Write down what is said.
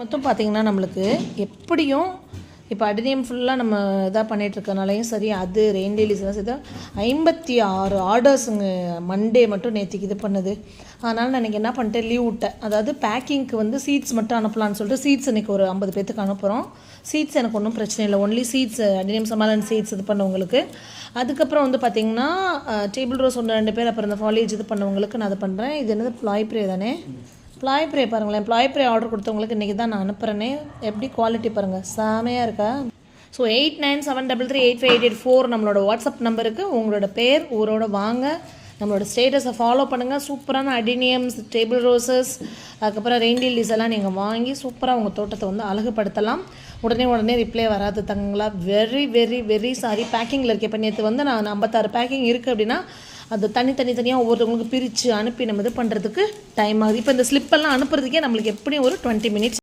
மொத்தம் பார்த்திங்கன்னா நம்மளுக்கு எப்படியும் இப்போ அடினியம் ஃபுல்லாக நம்ம இதாக பண்ணிகிட்ருக்கனாலையும் சரி, அது ரெயின் டெய்லிஸ்லாம் சேர்த்து 56 ஆர்டர்ஸுங்க மண்டே மட்டும் நேற்றுக்கு இது பண்ணுது. அதனால் நான் என்ன பண்ணிட்டேன், லீவ் விட்டேன். அதாவது பேக்கிங்க்கு வந்து சீட்ஸ் மட்டும் அனுப்பலான்னு சொல்லிட்டு சீட்ஸ் இன்றைக்கி ஒரு 50 பேத்துக்கு அனுப்புகிறோம். சீட்ஸ் எனக்கு ஒன்றும் பிரச்சனை இல்லை, ஒன்லி சீட்ஸ் அடினியம் சமாலன் சீட்ஸ் இது பண்ணவங்களுக்கு. அதுக்கப்புறம் வந்து பார்த்திங்கன்னா டேபிள் ரோஸ் 1-2 பேர், அப்புறம் இந்த ஃபாலியேஜ் இது பண்ணவங்களுக்கு நான் அதை பண்ணுறேன். இது என்னது ப்ளாய்ப்ரே தானே, ப்ளாய்ப்ரே பாருங்களேன். ப்ளாய்ப்ரே ஆர்டர் கொடுத்தவங்களுக்கு இன்றைக்கி தான் நான் அனுப்புகிறேனே. எப்படி குவாலிட்டி பாருங்கள், செமையாக இருக்கா. ஸோ 8973385884 நம்மளோட வாட்ஸ்அப் நம்பருக்கு உங்களோட பேர் ஊரோட வாங்க, நம்மளோட ஸ்டேட்டஸை ஃபாலோ பண்ணுங்கள். சூப்பரான அடினியம்ஸ், டேபிள் ரோசஸ், அதுக்கப்புறம் ரெயின் டெய்லிஸ் எல்லாம் நீங்கள் வாங்கி சூப்பராக உங்கள் தோட்டத்தை வந்து அழகுபடுத்தலாம். உடனே ரிப்ளை வராது தங்களா. வெரி வெரி வெரி சாரி, பேக்கிங்கில் இருக்கேன். இப்போ நேற்று வந்து நான் 56 பேக்கிங் இருக்குது அப்படின்னா அது தனியாக ஒவ்வொருத்தவங்களுக்கு பிரித்து அனுப்பி நம்ம இது பண்ணுறதுக்கு டைம் ஆகுது. இப்போ இந்த ஸ்லிப்பெல்லாம் அனுப்புறதுக்கே நம்மளுக்கு எப்படியும் ஒரு 20 மினிட்ஸ்